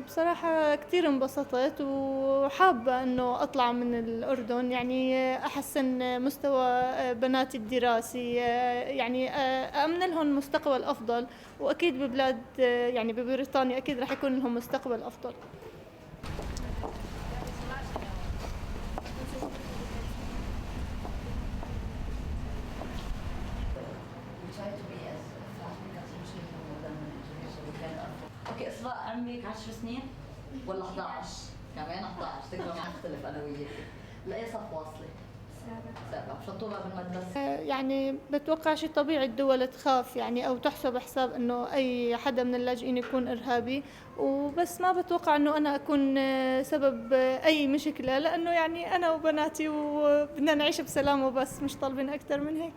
بصراحة كتير انبسطت وحابة إنه أطلع من الأردن، يعني أحسن مستوى بناتي الدراسي، يعني أأمن لهم مستقبل أفضل، وأكيد ببلاد يعني ببريطانيا أكيد رح يكون لهم مستقبل أفضل. اوكي اسراء عمرك 10 سنين ولا 11 كمان 11 تقدر نختلف انا وياك. لاي صف واصله؟ سابع. شطوره بالمدرسه؟ يعني بتوقع شيء طبيعي الدول تخاف يعني أو تحسب حساب إنه أي حدا من اللاجئين يكون إرهابي، وبس ما بتوقع إنه أنا أكون سبب أي مشكلة، لأنه يعني أنا وبناتي وبدنا نعيش بسلام وبس، مش طالبين أكتر من هيك.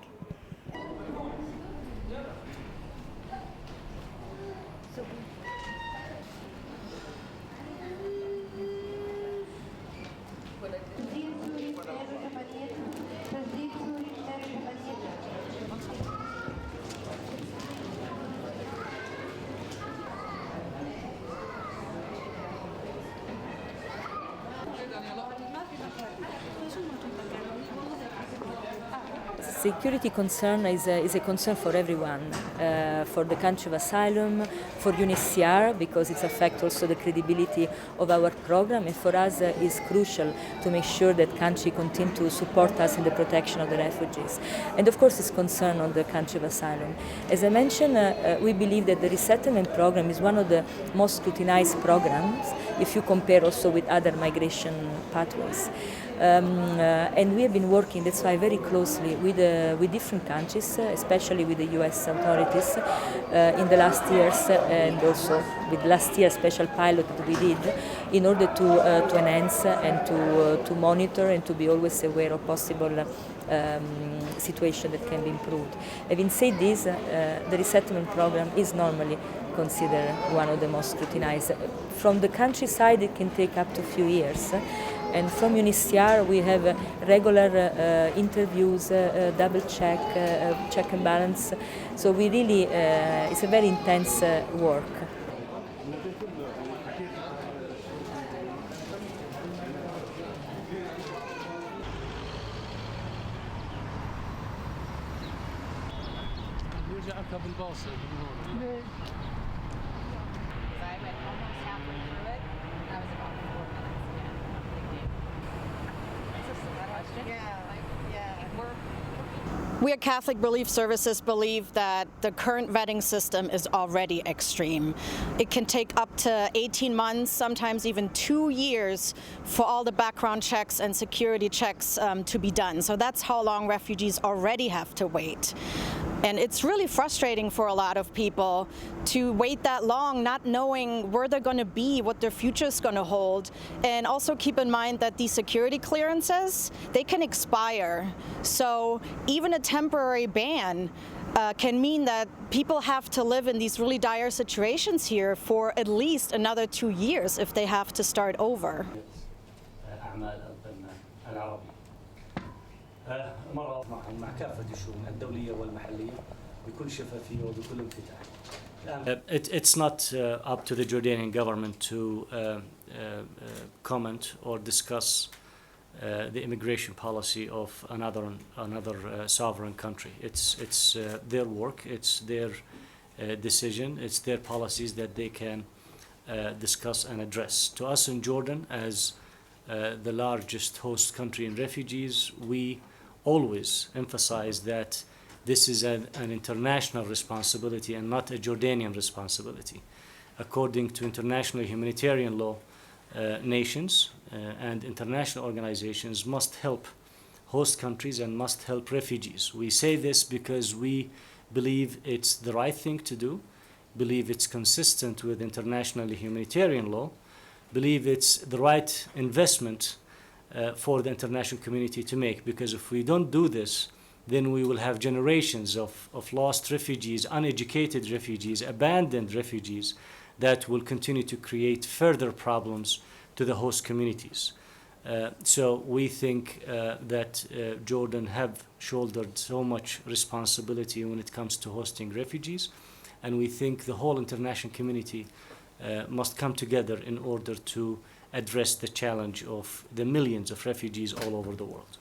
Security concern is a concern for everyone, for the country of asylum, for UNHCR, because it affects also the credibility of our program, and for us is crucial to make sure that country continue to support us in the protection of the refugees. And of course it's concern on the country of asylum. As I mentioned, we believe that the resettlement program is one of the most scrutinized programs if you compare also with other migration pathways. And we have been working, that's why, very closely with different countries, especially with the US authorities in the last years, and also with last year's special pilot that we did, in order to enhance and to monitor and to be always aware of possible situation that can be improved. Having said this, the resettlement program is normally considered one of the most scrutinized. From the countryside, it can take up to a few years. And from UNHCR, we have regular interviews, double check, check and balance. So we really, it's a very intense work. We at Catholic Relief Services believe that the current vetting system is already extreme. It can take up to 18 months, sometimes even 2 years, for all the background checks and security checks to be done. So that's how long refugees already have to wait. And it's really frustrating for a lot of people to wait that long, not knowing where they're going to be, what their future is going to hold. And also keep in mind that these security clearances, they can expire. So even a temporary ban can mean that people have to live in these really dire situations here for at least another 2 years if they have to start over. مع كافة الشؤون الدولية والمحلية بكل شفافية وبكل انفتاح. It's not up to the Jordanian government to comment or discuss the immigration policy of another sovereign country. It's their work, it's their decision, it's their policies that they can discuss and address. To us in Jordan, as the largest host country in refugees, we always emphasize that this is an international responsibility and not a Jordanian responsibility. According to international humanitarian law, nations and international organizations must help host countries and must help refugees. We say this because we believe it's the right thing to do, believe it's consistent with international humanitarian law, believe it's the right investment for the international community to make, because if we don't do this, then we will have generations of lost refugees, uneducated refugees, abandoned refugees that will continue to create further problems to the host communities. So we think that Jordan have shouldered so much responsibility when it comes to hosting refugees, and we think the whole international community must come together in order to address the challenge of the millions of refugees all over the world.